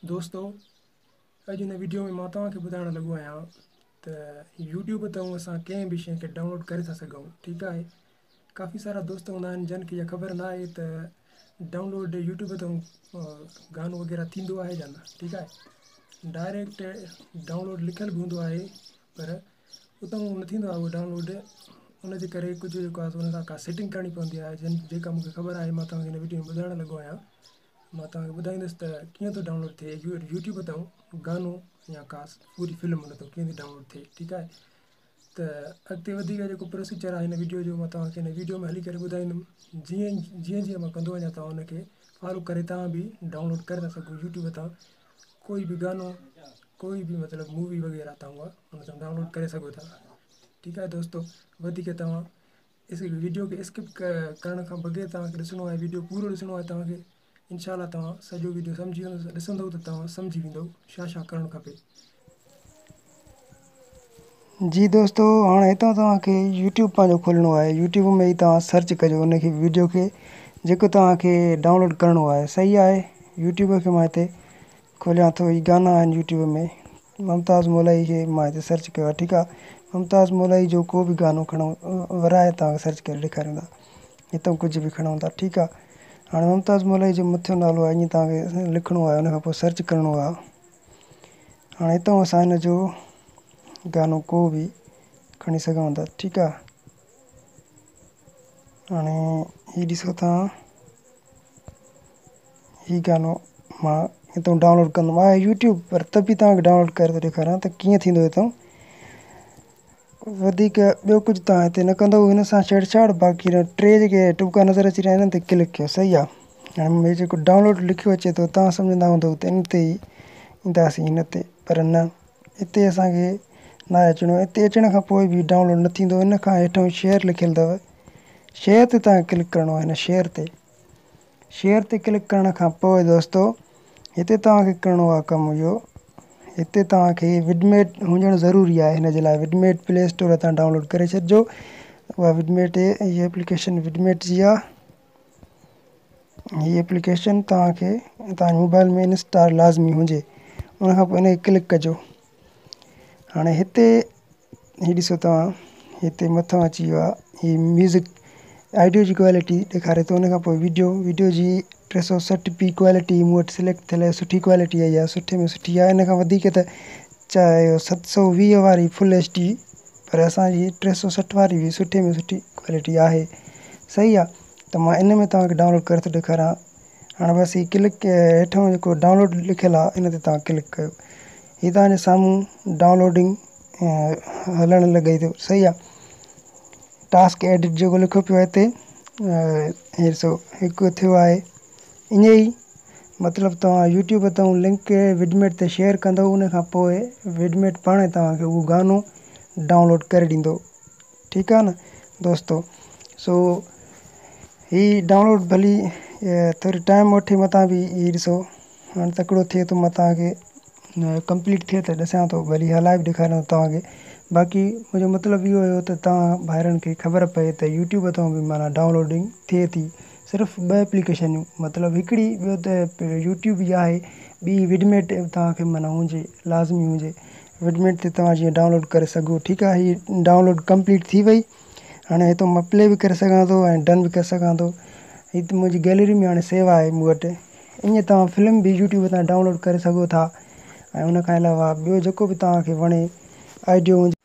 दोस्तों, अॼु हिन वीडियो में मां तव्हांखे ॿुधाइण लॻो आहियां त यूट्यूब तां असां कंहिं बि शइ खे डाउनलोड करे था सघूं। ठीकु आहे। काफ़ी सारा दोस्त हूंदा आहिनि जिन खे इहा ख़बर न आहे त डाउनलोड यूट्यूब तां गानो वग़ैरह थींदो आहे या न। ठीकु आहे। डायरेक्ट डाउनलोड लिखियलु बि हूंदो आहे पर उतां न थींदो आहे उहो डाउनलोड। उनजे करे कुझु जेको आहे उन सां का सेटिंग करणी पवंदी आहे जेका मूंखे ख़बर आहे मां तव्हांखे हिन वीडियो में ॿुधाइण लॻो आहियां। मां तव्हांखे ॿुधाईंदुसि त कीअं थो डाउनलोड थिए यूट्यूब तां गानो या का पूरी फिल्म हुन तां कीअं थी डाउनलोड थिए। ठीकु आहे। त अॻिते वधीक जेको प्रोसीजर आहे हिन वीडियो जो मां तव्हांखे हिन वीडियो में हली करे ॿुधाईंदुमि। जीअं जीअं मां कंदो वञा तव्हां हुनखे फॉलो करे तव्हां बि डाउनलोड करे था सघो यूट्यूब तां कोई बि गानो, कोई बि मतिलबु मूवी वग़ैरह तव्हां उहा हुन सां डाउनलोड करे सघो था। ठीकु आहे दोस्तों, वधीक तव्हां इस वीडियो खे स्किप करण खां बग़ैर तव्हांखे ॾिसणो आहे, वीडियो पूरो ॾिसणो आहे तव्हांखे। इनशाला तव्हां सॼो वीडियो सम्झी वेंदो, ॾिसंदव त तव्हां सम्झी वेंदव छा छा करणु खपे। जी दोस्तों, हाँ हितां तव्हांखे यूट्यूब पंहिंजो खोलणो आहे। यूट्यूब में ई तव्हां सर्च कजो हुनखे वीडियो खे जेको तव्हांखे डाउनलोड करिणो आहे। सही आहे। यूट्यूब खे मां हिते खोलियां थो। ही गाना आहिनि यूट्यूब में। मुमताज़ मौलवी खे मां हिते सर्च कयो आहे। ठीकु आहे। मुमताज़ मौलवी जो को बि गानो खणो, वराए तव्हांखे सर्च करे ॾेखारींदा। हितां कुझु बि खणूं था। ठीकु आहे। हाणे मुमताज़ मौलवी जो मथियो नालो आहे, ईअं तव्हांखे लिखिणो आहे, उनखां पोइ सर्च करिणो आहे। हाणे हितां असां हिन जो गानो को बि खणी सघूं था। ठीकु आहे। हाणे हीउ ॾिसो तव्हां, हीउ गानो मां हितां डाउनलोड कंदुमि। आहे यूट्यूब पर त बि तव्हांखे डाउनलोड करे थो ॾेखारियां त कीअं थींदो हितां। वधीक ॿियो कुझु तव्हां हिते न कंदव हिन सां छेड़छाड़। बाक़ी टे जेके टुका नज़र अची रहिया आहिनि हिन ते क्लिक कयो। सही आहे। हाणे मुंहिंजो जेको डाउनलोड लिखियो अचे थो तव्हां सम्झंदा हूंदव त इन ते ई ईंदासीं, हिन ते, पर न, हिते असांखे न अचिणो आहे। हिते अचण खां पोइ बि डाउनलोड न थींदो। हिन खां हेठि शेयर लिखियलु अथव, शेयर ते तव्हांखे क्लिक करिणो आहे। हिन शेयर ते क्लिक करण खां पोइ दोस्तों हिते तव्हांखे करिणो आहे कमु इहो। हिते तव्हांखे विडमेट हुजणु ज़रूरी आहे। हिन जे लाइ विडमेट प्ले स्टोर तां डाउनलोड करे छॾिजो। उहा विडमेट, इहा एप्लीकेशन विडमेट जी आहे। हीअ एप्लीकेशन तव्हांखे तव्हांजे मोबाइल में इंस्टॉल लाज़मी हुजे। उनखां पोइ हिनखे क्लिक कजो। हाणे हिते हीउ ॾिसो तव्हां, हिते मथां अची वियो आहे हीउ म्यूज़िक ऑडियो जी क्वालिटी ॾेखारे थो। उनखां पोइ वीडियो जी 360p क्वालिटी मूं वटि सिलेक्ट थियल आहे। सुठी क्वालिटी आई आहे, सुठे में सुठी आहे। इन खां वधीक त चाहे 720 वारी फुल HD, पर असांजी 360 वारी बि सुठे में सुठी क्वालिटी आहे। सही आहे। त मां इन में तव्हांखे डाउनलोड करे थो ॾेखारियां। हाणे बसि हीउ क्लिक हेठां जेको डाउनलोड लिखियलु आहे इन ते तव्हां क्लिक कयो। हीउ तव्हांजे साम्हूं डाउनलोडिंग हलणु लॻई थो। सही आहे। टास्क एडिट जेको लिखियो पियो आहे हिते, हीउ ॾिसो हिकु थियो आहे। ईअं ई मतिलबु तव्हां यूट्यूब तां लिंक विडमेट ते शेयर कंदव, उनखां पोइ विडमेट पाण तव्हांखे उहो गानो डाउनलोड करे ॾींदो। ठीकु आहे न दोस्तों। सो हीउ डाउनलोड भली थोरी टाइम वठी मथां बि हीउ ॾिसो हाणे तकिड़ो थिए थो। मां तव्हांखे कंप्लीट थिए त ॾिसां थो, वरी हलाए बि ॾेखारियां तव्हांखे। बाक़ी मुंहिंजो मतिलबु इहो हुयो त तव्हां भाइरनि खे ख़बर पए त यूट्यूब तां बि माना डाउनलोडिंग थिए थी। सिर्फ़ु 2 एप्लीकेशनूं, मतिलबु हिकिड़ी ॿियो त यूट्यूब ई आहे, ॿी विडमेट तव्हांखे माना हुजे, लाज़मी हुजे। विडमेट ते तव्हां जीअं डाउनलोड करे सघो। ठीकु आहे। हीअ डाउनलोड कंप्लीट थी वई। हाणे हितां मां प्ले बि करे सघां थो ऐं डन बि करे सघां थो। हीअ त मुंहिंजी गैलरी में हाणे सेव आहे मूं वटि। ईअं तव्हां फिल्म बि यूट्यूब तां डाउनलोड करे सघो था। ऐं उनखां अलावा ॿियो जेको बि तव्हांखे वणे आइडियो हुजे।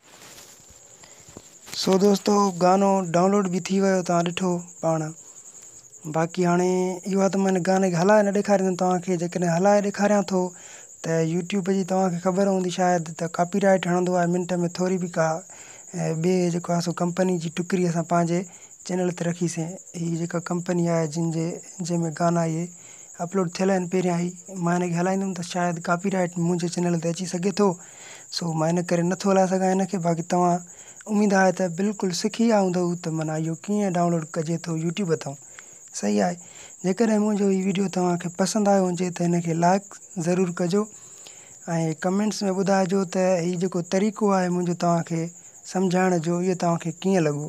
सो दोस्तों, गानो डाउनलोड बि थी वियो, तव्हां ॾिठो पाण। बाक़ी हाणे इहो आहे त मां हिन गाने खे हलाए न ॾेखारींदुमि तव्हांखे। जेकॾहिं हलाए ॾेखारियां थो त यूट्यूब जी तव्हांखे ख़बर हूंदी शायदि त कॉपीराइट हणंदो आहे मिंट में थोरी बि का। ऐं ॿिए जेको आहे सो कंपनी जी टुकरी असां पंहिंजे चैनल ते रखीसीं। हीअ जेका कंपनी आहे जंहिंमें गाना इहे अपलोड थियल आहिनि पहिरियां ई, मां हिनखे हलाईंदुमि त शायदि कॉपीराइट मुंहिंजे चैनल ते अची सघे थो। सो मां इन करे नथो हलाए सघां हिनखे। बाक़ी तव्हां उमेदु आहे त बिल्कुलु सिखी विया हूंदव त माना इहो कीअं डाउनलोड कजे थो यूट्यूब तां। सही आहे। जेकॾहिं मुंहिंजो हीउ वीडियो तव्हांखे पसंदि आयो हुजे त हिनखे लाइक ज़रूरु कजो ऐं कमेंट्स में ॿुधाइजो त हीउ जेको तरीक़ो आहे मुंहिंजो तव्हांखे सम्झाइण जो, इहो तव्हांखे कीअं लॻो।